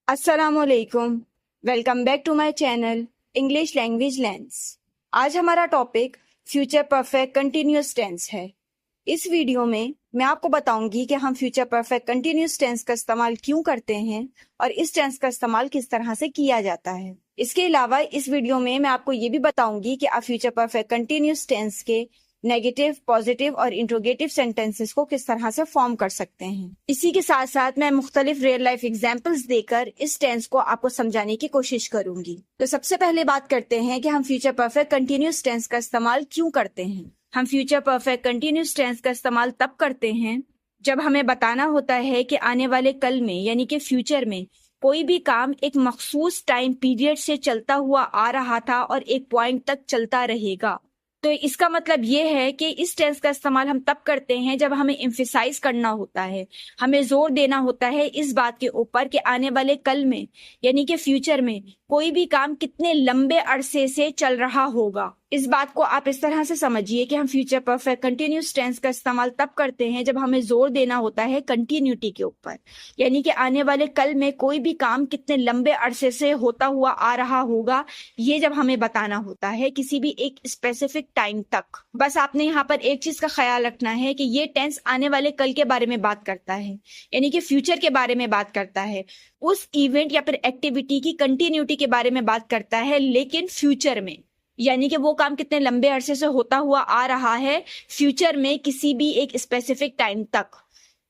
अस्सलामुअलैकुम। Welcome back to my channel English language lens. आज हमारा topic future perfect continuous tense है। इस वीडियो में मैं आपको बताऊंगी कि हम फ्यूचर परफेक्ट कंटिन्यूअस टेंस का इस्तेमाल क्यों करते हैं और इस टेंस का इस्तेमाल किस तरह से किया जाता है। इसके अलावा इस वीडियो में मैं आपको ये भी बताऊंगी कि आप फ्यूचर परफेक्ट कंटिन्यूअस टेंस के नेगेटिव, पॉजिटिव और इंट्रोगेटिव सेंटेंसेस को किस तरह से फॉर्म कर सकते हैं। इसी के साथ साथ मैं मुख्तलिफ रियल लाइफ एग्जांपल्स देकर इस टेंस को आपको समझाने की कोशिश करूंगी। तो सबसे पहले बात करते हैं कि हम फ्यूचर परफेक्ट कंटिन्यूअस टेंस का इस्तेमाल क्यों करते हैं। हम फ्यूचर परफेक्ट कंटिन्यूअस टेंस का इस्तेमाल तब करते हैं जब हमें बताना होता है कि आने वाले कल में यानी कि फ्यूचर में कोई भी काम एक मखसूस टाइम पीरियड से चलता हुआ आ रहा था और एक पॉइंट तक चलता रहेगा। तो इसका मतलब ये है कि इस टेंस का इस्तेमाल हम तब करते हैं जब हमें एम्फेसाइज करना होता है, हमें जोर देना होता है इस बात के ऊपर कि आने वाले कल में यानी कि फ्यूचर में कोई भी काम कितने लंबे अरसे से चल रहा होगा। इस बात को आप इस तरह से समझिए कि हम फ्यूचर परफेक्ट कंटिन्यूअस टेंस का इस्तेमाल तब करते हैं जब हमें जोर देना होता है कंटिन्यूटी के ऊपर, यानी कि आने वाले कल में कोई भी काम कितने लंबे अरसे से होता हुआ आ रहा होगा, ये जब हमें बताना होता है किसी भी एक स्पेसिफिक टाइम तक। बस आपने यहाँ पर एक चीज का ख्याल रखना है कि ये टेंस आने वाले कल के बारे में बात करता है, यानी कि फ्यूचर के बारे में बात करता है, उस इवेंट या फिर एक्टिविटी की कंटिन्यूटी के बारे में बात करता है, लेकिन फ्यूचर में, यानी कि वो काम कितने लंबे अरसे से होता हुआ आ रहा है फ्यूचर में किसी भी एक स्पेसिफिक टाइम तक।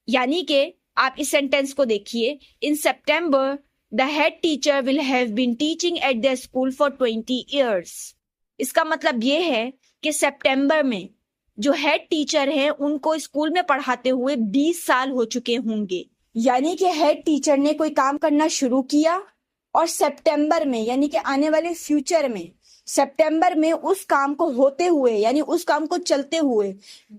यानी कि आप इस सेंटेंस को देखिए, in September the head teacher will have been teaching at the school for 20 years. इसका मतलब ये है कि सितंबर में जो हेड टीचर हैं उनको स्कूल में पढ़ाते हुए 20 साल हो चुके होंगे। यानी कि हेड टीचर ने कोई काम करना शुरू किया और सितंबर में यानी कि आने वाले फ्यूचर में सितंबर में उस काम को होते हुए यानी उस काम को चलते हुए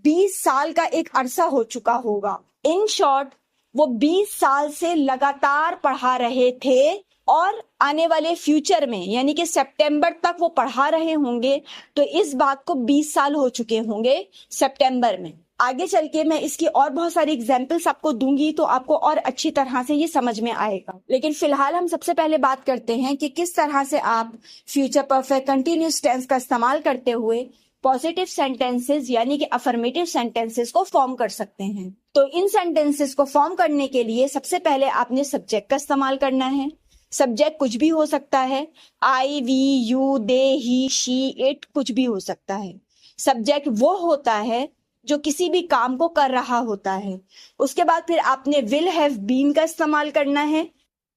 20 साल का एक अरसा हो चुका होगा। इन शॉर्ट वो 20 साल से लगातार पढ़ा रहे थे और आने वाले फ्यूचर में यानी कि सितंबर तक वो पढ़ा रहे होंगे, तो इस बात को 20 साल हो चुके होंगे सितंबर में। आगे चल के मैं इसकी और बहुत सारी एग्जाम्पल्स आपको दूंगी तो आपको और अच्छी तरह से ये समझ में आएगा, लेकिन फिलहाल हम सबसे पहले बात करते हैं कि किस तरह से आप फ्यूचर परफेक्ट कंटिन्यूअस टेंस का इस्तेमाल करते हुए पॉजिटिव सेंटेंसेस यानी कि अफर्मेटिव सेंटेंसेस को फॉर्म कर सकते हैं। तो इन सेंटेंसेस को फॉर्म करने के लिए सबसे पहले आपने सब्जेक्ट का इस्तेमाल करना है। सब्जेक्ट कुछ भी हो सकता है, I, we, you, they, he, she, it, कुछ भी हो सकता है। सब्जेक्ट वो होता है जो किसी भी काम को कर रहा होता है। उसके बाद फिर आपने विल हैव बीन का इस्तेमाल करना है।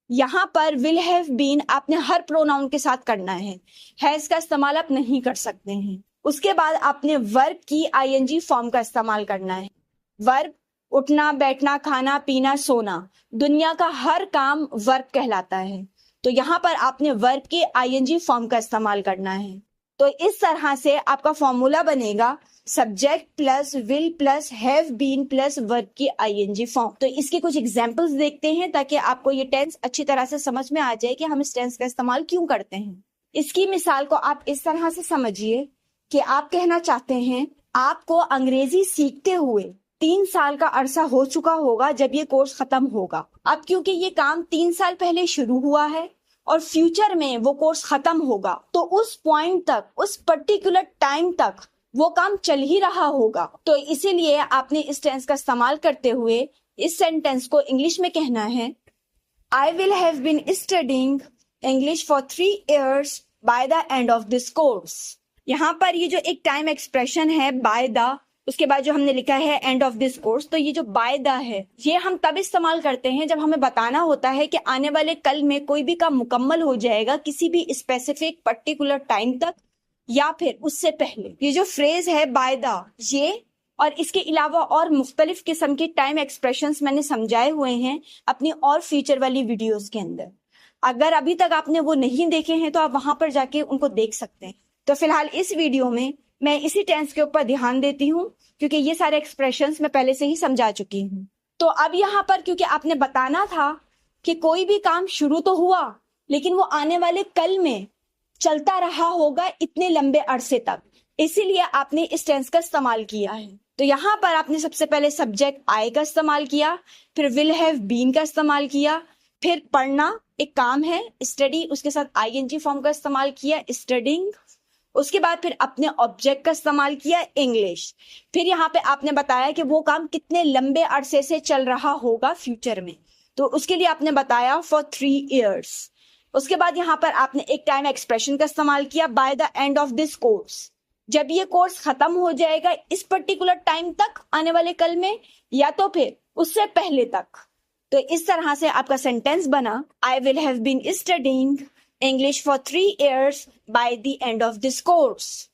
यहाँ पर विल हैव बीन आपने हर प्रोनाउन के साथ करना है, हैज का इस्तेमाल आप नहीं कर सकते हैं। उसके बाद आपने वर्ब की आईएनजी फॉर्म का इस्तेमाल करना है। वर्ब उठना, बैठना, खाना, पीना, सोना, दुनिया का हर काम वर्ब कहलाता है। तो यहाँ पर आपने वर्ब की आईएनजी फॉर्म का इस्तेमाल करना है। तो इस तरह से आपका फॉर्मूला बनेगा subject plus will plus have been plus verb की आईएनजी फॉर्म। तो इसके कुछ एग्जांपल्स देखते हैं ताकि आपको ये टेंस अच्छी तरह से समझ में आ जाए कि हम इस टेंस का इस्तेमाल क्यों करते हैं। इसकी मिसाल को आप इस तरह से समझिए कि आप कहना चाहते हैं आपको अंग्रेजी सीखते हुए 3 साल का अरसा हो चुका होगा जब ये कोर्स खत्म होगा। अब क्योंकि ये काम 3 साल पहले शुरू हुआ है और फ्यूचर में वो कोर्स खत्म होगा, तो उस पॉइंट तक, उस पर्टिकुलर टाइम तक वो काम चल ही रहा होगा। तो इसीलिए आपने इस टेंस का इस्तेमाल करते हुए इस सेंटेंस को इंग्लिश में कहना है, I will have been studying English for 3 years by the end of this course. यहाँ पर ये जो एक टाइम एक्सप्रेशन है बाय द, उसके बाद जो हमने लिखा है एंड ऑफ दिस कोर्स, तो ये जो बाय द है ये हम तब इस्तेमाल करते हैं जब हमें बताना होता है कि आने वाले कल में कोई भी काम मुकम्मल हो जाएगा किसी भी स्पेसिफिक पर्टिकुलर टाइम तक या फिर उससे पहले। ये जो फ्रेज है बाय द, ये और इसके अलावा और मुख्तलिफ किस्म के टाइम एक्सप्रेशंस मैंने समझाए हुए हैं अपनी और फ्यूचर वाली वीडियोस के अंदर। अगर अभी तक आपने वो नहीं देखे हैं तो आप वहां पर जाके उनको देख सकते हैं। तो फिलहाल इस वीडियो में मैं इसी टेंस के ऊपर ध्यान देती हूँ क्योंकि ये सारे एक्सप्रेशंस मैं पहले से ही समझा चुकी हूँ। तो अब यहाँ पर क्योंकि आपने बताना था कि कोई भी काम शुरू तो हुआ लेकिन वो आने वाले कल में चलता रहा होगा इतने लंबे अरसे तक, इसीलिए आपने इस टेंस का इस्तेमाल किया है। तो यहाँ पर आपने सबसे पहले सब्जेक्ट आई का इस्तेमाल किया, फिर विल हैव बीन का इस्तेमाल किया, फिर पढ़ना एक काम है, स्टडी, उसके साथ आईएनजी फॉर्म का इस्तेमाल किया, स्टडिंग। उसके बाद फिर अपने ऑब्जेक्ट का इस्तेमाल किया, इंग्लिश। फिर यहाँ पे आपने बताया कि वो काम कितने लंबे अरसे से चल रहा होगा फ्यूचर में, तो उसके लिए आपने बताया फॉर 3 years। उसके बाद यहाँ पर आपने एक टाइम एक्सप्रेशन का इस्तेमाल किया, bye the end of this course. जब ये कोर्स खत्म हो जाएगा इस पर्टिकुलर टाइम तक, आने वाले कल में, या तो फिर उससे पहले तक। तो इस तरह से आपका सेंटेंस बना, I will have been studying English for 3 years by the end of this course.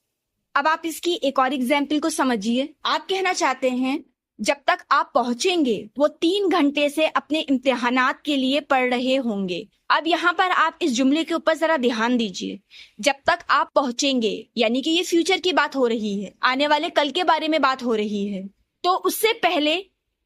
अब आप इसकी एक और एग्जाम्पल को समझिए। आप कहना चाहते हैं जब तक आप पहुंचेंगे वो 3 घंटे से अपने इम्तिहानात के लिए पढ़ रहे होंगे। अब यहाँ पर आप इस जुमले के ऊपर जरा ध्यान दीजिए। जब तक आप पहुंचेंगे यानी कि ये फ्यूचर की बात हो रही है, आने वाले कल के बारे में बात हो रही है। तो उससे पहले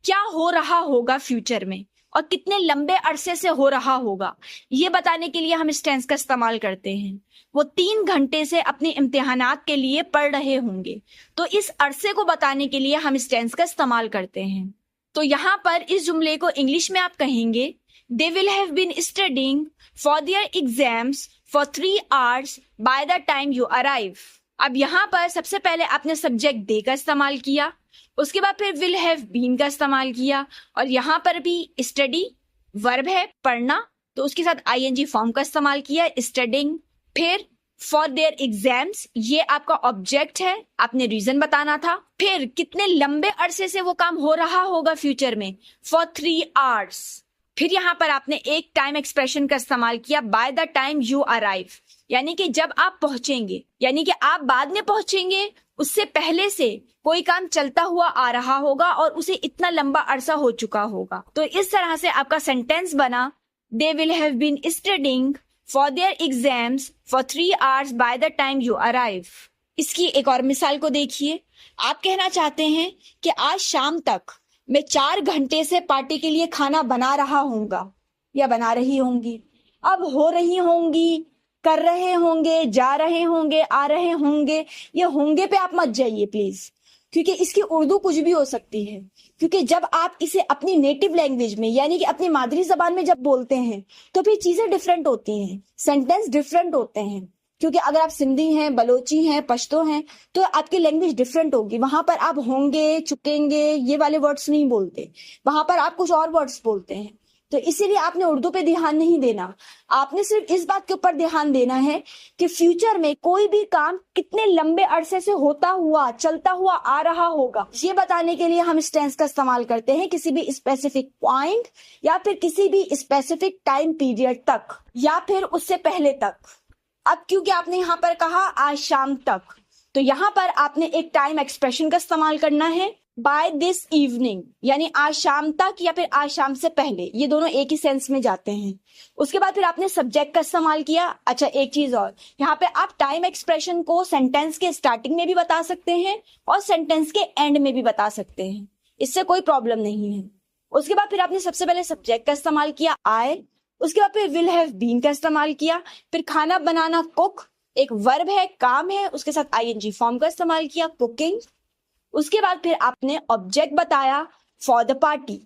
क्या हो रहा होगा फ्यूचर में और कितने लंबे अरसे से हो रहा होगा, ये बताने के लिए हम इस टेंस का इस्तेमाल करते हैं। वो 3 घंटे से अपने इम्तिहानात के लिए पढ़ रहे होंगे, तो इस अरसे को बताने के लिए हम इस टेंस का इस्तेमाल करते हैं। तो यहाँ पर इस जुमले को इंग्लिश में आप कहेंगे, they will have been studying for their exams for 3 hours by the time you arrive. अब यहाँ पर सबसे पहले आपने सब्जेक्ट दे का इस्तेमाल किया, उसके बाद फिर विल हैव बीन का इस्तेमाल किया, और यहाँ पर भी स्टडी वर्ब है, पढ़ना, तो उसके साथ आईएनजी फॉर्म का इस्तेमाल किया, स्टडिंग। फिर फॉर देयर एग्जाम्स, ये आपका ऑब्जेक्ट है, आपने रीजन बताना था। फिर कितने लंबे अरसे से वो काम हो रहा होगा फ्यूचर में, फॉर 3 hours। फिर यहाँ पर आपने एक टाइम एक्सप्रेशन का इस्तेमाल किया, bye the time you arrive, यानी कि जब आप पहुंचेंगे, यानी कि आप बाद में पहुंचेंगे, उससे पहले से कोई काम चलता हुआ आ रहा होगा और उसे इतना लंबा अरसा हो चुका होगा। तो इस तरह से आपका सेंटेंस बना, they will have been studying for their exams for 3 hours by the time you arrive. इसकी एक और मिसाल को देखिए। आप कहना चाहते हैं कि आज शाम तक मैं 4 घंटे से पार्टी के लिए खाना बना रहा हूँगा या बना रही होंगी। अब हो रही होंगी, कर रहे होंगे, जा रहे होंगे, आ रहे होंगे, ये होंगे पे आप मत जाइए प्लीज, क्योंकि इसकी उर्दू कुछ भी हो सकती है। क्योंकि जब आप इसे अपनी नेटिव लैंग्वेज में यानी कि अपनी मादरी जबान में जब बोलते हैं तो फिर चीजें डिफरेंट होती हैं, सेंटेंस डिफरेंट होते हैं। क्योंकि अगर आप सिंधी हैं, बलोची हैं, पश्तो हैं, तो आपकी लैंग्वेज डिफरेंट होगी। वहां पर आप होंगे, चुकेंगे, ये वाले वर्ड्स नहीं बोलते, वहां पर आप कुछ और वर्ड्स बोलते हैं। तो इसीलिए आपने उर्दू पे ध्यान नहीं देना, आपने सिर्फ इस बात के ऊपर ध्यान देना है कि फ्यूचर में कोई भी काम कितने लंबे अरसे से होता हुआ, चलता हुआ आ रहा होगा, ये बताने के लिए हम इस टेंस का इस्तेमाल करते हैं किसी भी स्पेसिफिक पॉइंट या फिर किसी भी स्पेसिफिक टाइम पीरियड तक या फिर उससे पहले तक। अब क्योंकि आपने यहाँ पर कहा आज शाम तक, तो यहाँ पर आपने एक टाइम एक्सप्रेशन का इस्तेमाल करना है, बाय दिस इवनिंग, यानी आज शाम तक या फिर आज शाम से पहले, ये दोनों एक ही सेंस में जाते हैं। उसके बाद फिर आपने सब्जेक्ट का इस्तेमाल किया। अच्छा, एक चीज और, यहाँ पे आप टाइम एक्सप्रेशन को सेंटेंस के स्टार्टिंग में भी बता सकते हैं और सेंटेंस के एंड में भी बता सकते हैं, इससे कोई प्रॉब्लम नहीं है। उसके बाद फिर आपने सबसे पहले सब्जेक्ट का इस्तेमाल किया, आई। उसके बाद फिर विल हैव बीन का इस्तेमाल किया। फिर खाना बनाना, कुक, एक वर्ब है, काम है, उसके साथ आईएनजी फॉर्म का इस्तेमाल किया, कुकिंग। उसके बाद फिर आपने ऑब्जेक्ट बताया फॉर द पार्टी,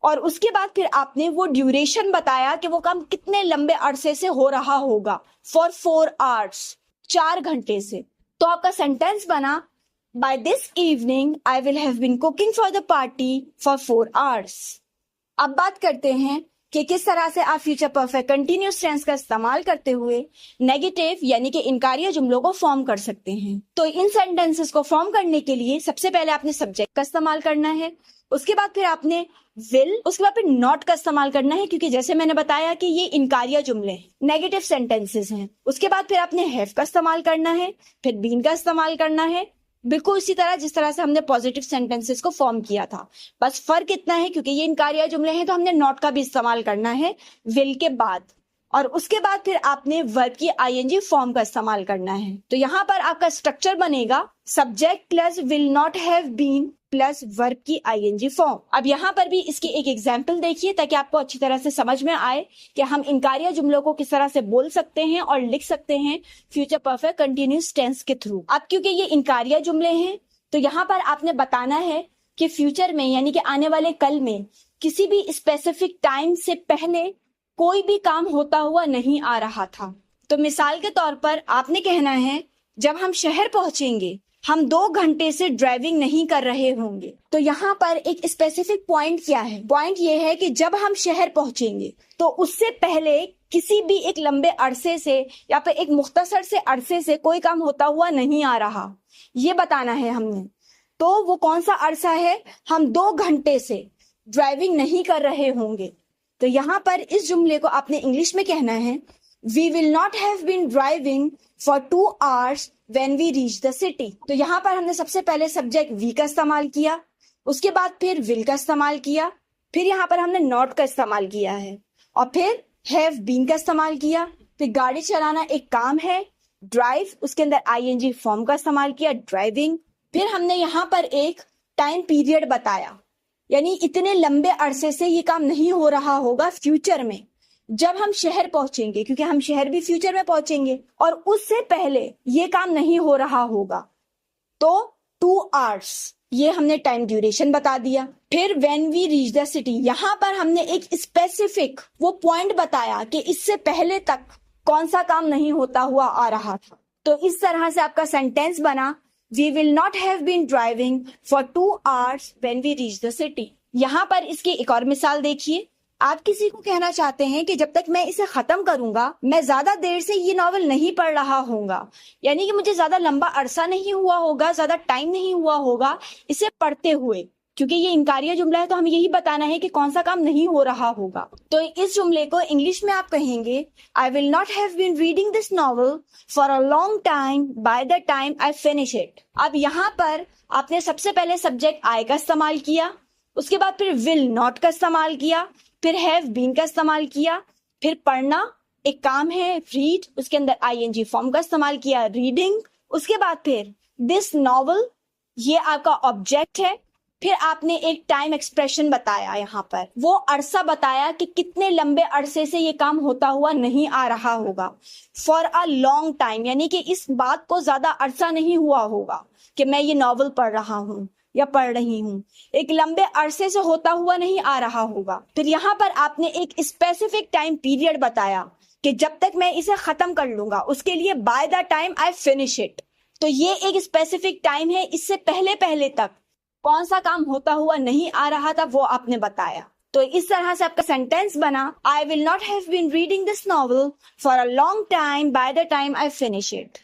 और उसके बाद फिर आपने वो ड्यूरेशन बताया कि वो काम कितने लंबे अरसे से हो रहा होगा, फॉर 4 hours, 4 घंटे से। तो आपका सेंटेंस बना, by this evening I will have been cooking for the party for 4 hours। अब बात करते हैं कि किस तरह से आप फ्यूचर परफेक्ट कंटिन्यूअस टेंस का इस्तेमाल करते हुए नेगेटिव यानी कि इनकारिया जुमलों को फॉर्म कर सकते हैं। तो इन सेंटेंसेस को फॉर्म करने के लिए सबसे पहले आपने सब्जेक्ट का इस्तेमाल करना है, उसके बाद फिर आपने विल, उसके बाद फिर नॉट का इस्तेमाल करना है, क्योंकि जैसे मैंने बताया कि ये इनकारिया जुमले हैं, नेगेटिव सेंटेंसेस हैं। उसके बाद फिर आपने हैव का इस्तेमाल करना है, फिर बीन का इस्तेमाल करना है, बिल्कुल इसी तरह जिस तरह से हमने पॉजिटिव सेंटेंसेस को फॉर्म किया था। बस फर्क इतना है क्योंकि ये इनकारिया जुमले हैं तो हमने नॉट का भी इस्तेमाल करना है विल के बाद, और उसके बाद फिर आपने वर्ब की आईएनजी फॉर्म का इस्तेमाल करना है। तो यहाँ पर आपका स्ट्रक्चर बनेगा subject plus will not have been plus verb की आईएनजी फॉर्म। अब यहाँ पर भी इसकी एक एग्जाम्पल देखिए ताकि आपको अच्छी तरह से समझ में आए कि हम इनकारिया जुमलों को किस तरह से बोल सकते हैं और लिख सकते हैं फ्यूचर परफेक्ट कंटिन्यूअस टेंस के थ्रू। अब क्योंकि ये इनकारिया जुमले हैं तो यहाँ पर आपने बताना है कि फ्यूचर में यानी कि आने वाले कल में किसी भी स्पेसिफिक टाइम से पहले कोई भी काम होता हुआ नहीं आ रहा था। तो मिसाल के तौर पर आपने कहना है जब हम शहर पहुंचेंगे हम 2 घंटे से ड्राइविंग नहीं कर रहे होंगे। तो यहाँ पर एक स्पेसिफिक पॉइंट क्या है? पॉइंट ये है कि जब हम शहर पहुंचेंगे तो उससे पहले किसी भी एक लंबे अरसे से या फिर एक मुख्तसर से अरसे से कोई काम होता हुआ नहीं आ रहा, ये बताना है हमने। तो वो कौन सा अरसा है? हम 2 घंटे से ड्राइविंग नहीं कर रहे होंगे। तो यहाँ पर इस जुमले को आपने इंग्लिश में कहना है, we will not have been driving for 2 hours when we reach the city। तो यहाँ पर हमने सबसे पहले सब्जेक्ट वी का इस्तेमाल किया, उसके बाद फिर विल का इस्तेमाल किया, फिर यहाँ पर हमने नॉट का इस्तेमाल किया है और फिर हैव बीन का इस्तेमाल किया। फिर गाड़ी चलाना एक काम है, ड्राइव, उसके अंदर आईएनजी फॉर्म का इस्तेमाल किया, ड्राइविंग। फिर हमने यहाँ पर एक टाइम पीरियड बताया, यानी इतने लंबे अरसे से ये काम नहीं हो रहा होगा फ्यूचर में जब हम शहर पहुंचेंगे, क्योंकि हम शहर भी फ्यूचर में पहुंचेंगे और उससे पहले ये काम नहीं हो रहा होगा। तो 2 hours ये हमने टाइम ड्यूरेशन बता दिया। फिर when we reach the city, यहाँ पर हमने एक स्पेसिफिक वो पॉइंट बताया कि इससे पहले तक कौन सा काम नहीं होता हुआ आ रहा था। तो इस तरह से आपका सेंटेंस बना, we will not have been driving for 2 hours when we reach the city. यहाँ पर इसकी एक और मिसाल देखिए। आप किसी को कहना चाहते हैं कि जब तक मैं इसे खत्म करूंगा मैं ज्यादा देर से ये नॉवेल नहीं पढ़ रहा होऊंगा, यानी कि मुझे ज्यादा लंबा अरसा नहीं हुआ होगा, ज्यादा टाइम नहीं हुआ होगा इसे पढ़ते हुए। क्योंकि ये इनकारिया जुमला है तो हमें यही बताना है कि कौन सा काम नहीं हो रहा होगा। तो इस जुमले को इंग्लिश में आप कहेंगे, I will not have been reading this novel for a long time by the time I finish it. अब यहाँ पर आपने सबसे पहले सब्जेक्ट आई का इस्तेमाल किया, उसके बाद फिर विल नॉट का इस्तेमाल किया, फिर हैव बीन का इस्तेमाल किया, फिर पढ़ना एक काम है, रीड, उसके अंदर आईएनजी फॉर्म का इस्तेमाल किया, रीडिंग। उसके बाद फिर दिस नॉवेल, ये आपका ऑब्जेक्ट है। फिर आपने एक टाइम एक्सप्रेशन बताया, यहाँ पर वो अरसा बताया कि कितने लंबे अरसे से ये काम होता हुआ नहीं आ रहा होगा। फॉर अ लॉन्ग टाइम, यानी कि इस बात को ज्यादा अरसा नहीं हुआ होगा कि मैं ये नॉवेल पढ़ रहा हूँ या पढ़ रही हूँ, एक लंबे अरसे से होता हुआ नहीं आ रहा होगा। फिर यहाँ पर आपने एक स्पेसिफिक टाइम पीरियड बताया कि जब तक मैं इसे खत्म कर लूंगा, उसके लिए bye the time I finish it. तो ये एक स्पेसिफिक टाइम है, इससे पहले पहले तक कौन सा काम होता हुआ नहीं आ रहा था वो आपने बताया। तो इस तरह से आपका सेंटेंस बना, I will not have been reading this novel for a long time by the time I finish it.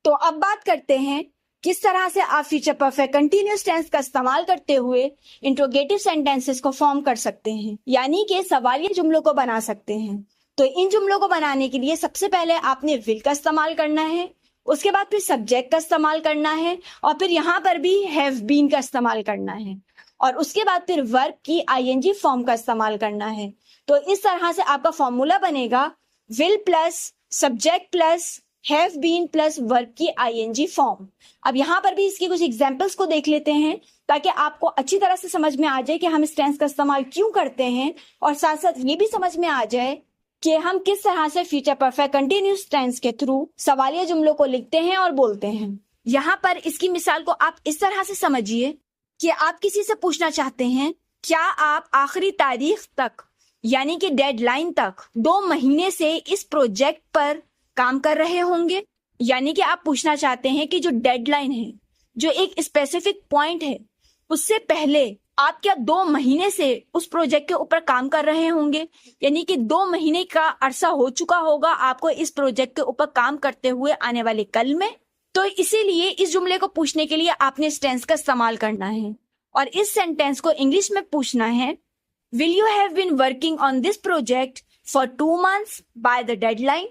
तो अब बात करते हैं किस तरह से आप फ्यूचर परफेक्ट कंटिन्यूअस टेंस का इस्तेमाल करते हुए इंट्रोगेटिव सेंटेंसेस को फॉर्म कर सकते हैं, यानी कि सवालिया जुमलों को बना सकते हैं। तो इन जुमलों को बनाने के लिए सबसे पहले आपने विल का इस्तेमाल करना है, उसके बाद फिर सब्जेक्ट का इस्तेमाल करना है और फिर यहाँ पर भी हैव बीन का इस्तेमाल करना है और उसके बाद फिर वर्ब की आईएनजी फॉर्म का इस्तेमाल करना है। तो इस तरह से आपका फॉर्मूला बनेगा, will plus subject plus have been plus verb की आईएनजी फॉर्म। अब यहाँ पर भी इसकी कुछ एग्जांपल्स को देख लेते हैं ताकि आपको अच्छी तरह से समझ में आ जाए कि हम इस टेंस का इस्तेमाल क्यों करते हैं और साथ साथ ये भी समझ में आ जाए कि हम किस तरह से फ्यूचर परफेक्ट कंटिन्यूअस टेंस के थ्रू सवालिया जुमलों को लिखते हैं और बोलते हैं। यहाँ पर इसकी मिसाल को आप इस तरह से समझिए कि आप किसी से पूछना चाहते हैं, क्या आप आखिरी तारीख तक यानी कि डेडलाइन तक 2 महीने से इस प्रोजेक्ट पर काम कर रहे होंगे। यानी कि आप पूछना चाहते हैं कि जो डेडलाइन है, जो एक स्पेसिफिक पॉइंट है, उससे पहले आप क्या 2 महीने से उस प्रोजेक्ट के ऊपर काम कर रहे होंगे, यानी कि 2 महीने का अरसा हो चुका होगा आपको इस प्रोजेक्ट के ऊपर काम करते हुए आने वाले कल में। तो इसीलिए इस जुमले को पूछने के लिए आपने इस टेंस का इस्तेमाल करना है और इस सेंटेंस को इंग्लिश में पूछना है, will you have been working on this project for 2 months by the deadline.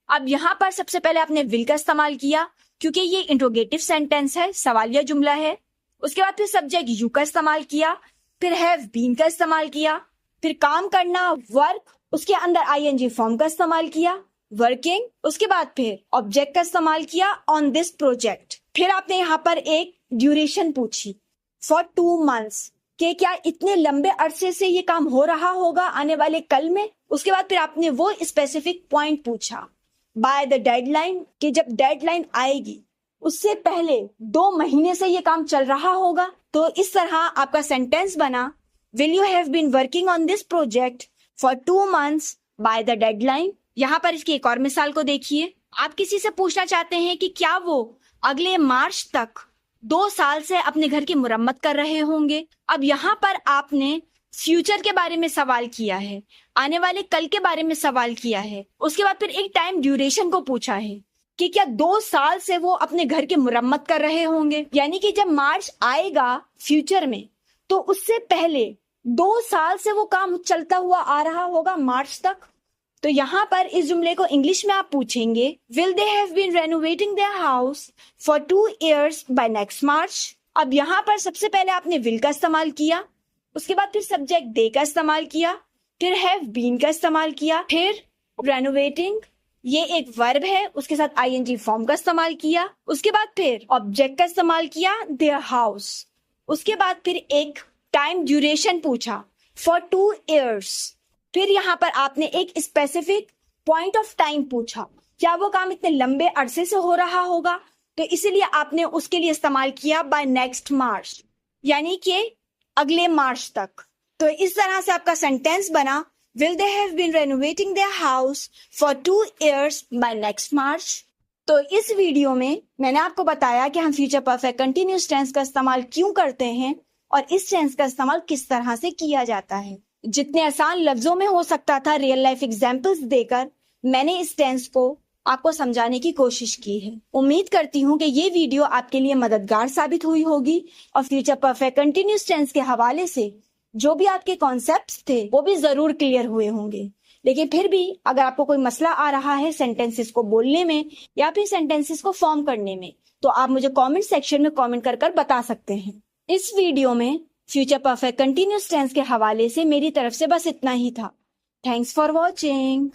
अब यहाँ पर सबसे पहले आपने विल का इस्तेमाल किया क्योंकि ये इंट्रोगेटिव सेंटेंस है, सवालिया जुमला है। उसके बाद फिर सब्जेक्ट यू का इस्तेमाल किया, फिर हैव बीन का इस्तेमाल किया, फिर काम करना वर्क, उसके अंदर आईएनजी फॉर्म का इस्तेमाल किया, वर्किंग, उसके बाद फिर ऑब्जेक्ट का इस्तेमाल किया ऑन दिस प्रोजेक्ट। फिर आपने यहाँ पर एक ड्यूरेशन पूछी फॉर 2 months कि क्या इतने लंबे अरसे से ये काम हो रहा होगा आने वाले कल में। उसके बाद फिर आपने वो स्पेसिफिक पॉइंट पूछा बाय द डेडलाइन कि जब डेडलाइन आएगी उससे पहले 2 महीने से ये काम चल रहा होगा। तो इस तरह आपका सेंटेंस बना, will you have been working on this project for 2 months by the deadline. यहाँ पर इसकी एक और मिसाल को देखिए। आप किसी से पूछना चाहते हैं कि क्या वो अगले मार्च तक 2 साल से अपने घर की मुरम्मत कर रहे होंगे। अब यहाँ पर आपने फ्यूचर के बारे में सवाल किया है, आने वाले कल के बारे में सवाल किया है, उसके बाद फिर एक टाइम ड्यूरेशन को पूछा है कि क्या 2 साल से वो अपने घर की मुरम्मत कर रहे होंगे। यानी कि जब मार्च आएगा फ्यूचर में तो उससे पहले 2 साल से वो काम चलता हुआ आ रहा होगा मार्च तक। तो यहाँ पर इस जुमले को इंग्लिश में आप पूछेंगे, will they have been renovating their house for 2 years by next March. अब यहाँ पर सबसे पहले आपने विल का इस्तेमाल किया, उसके बाद फिर सब्जेक्ट दे का इस्तेमाल किया, फिर हैव बीन का इस्तेमाल किया, फिर रेनोवेटिंग ये एक वर्ब है उसके साथ आईएनजी फॉर्म का इस्तेमाल किया, उसके बाद फिर ऑब्जेक्ट का इस्तेमाल किया देयर हाउस, उसके बाद फिर एक टाइम ड्यूरेशन पूछा फॉर 2 years। फिर यहाँ पर आपने एक स्पेसिफिक पॉइंट ऑफ टाइम पूछा, क्या वो काम इतने लंबे अरसे से हो रहा होगा, तो इसीलिए आपने उसके लिए इस्तेमाल किया बाय नेक्स्ट मार्च, यानी कि अगले मार्च तक। तो इस तरह से आपका सेंटेंस बना, will they have been renovating their house for 2 years by next March. तो इस वीडियो में मैंने आपको बताया कि हम फ्यूचर परफेक्ट कंटिन्यूअस टेंस का इस्तेमाल क्यों करते हैं और इस टेंस का इस्तेमाल किस तरह से किया जाता है। जितने आसान लफ्जों में हो सकता था रियल लाइफ एग्जाम्पल्स देकर मैंने इस टेंस को आपको समझाने की कोशिश की है। उम्मीद करती हूँ कि ये वीडियो आपके लिए मददगार साबित हुई होगी और फ्यूचर परफेक्ट कंटिन्यूअस टेंस के हवाले से जो भी आपके कॉन्सेप्ट्स थे वो भी जरूर क्लियर हुए होंगे। लेकिन फिर भी अगर आपको कोई मसला आ रहा है सेंटेंसेस को बोलने में या फिर सेंटेंसेस को फॉर्म करने में, तो आप मुझे कमेंट सेक्शन में कमेंट कर बता सकते हैं। इस वीडियो में फ्यूचर परफेक्ट कंटिन्यूअस टेंस के हवाले से मेरी तरफ से बस इतना ही था। Thanks for watching.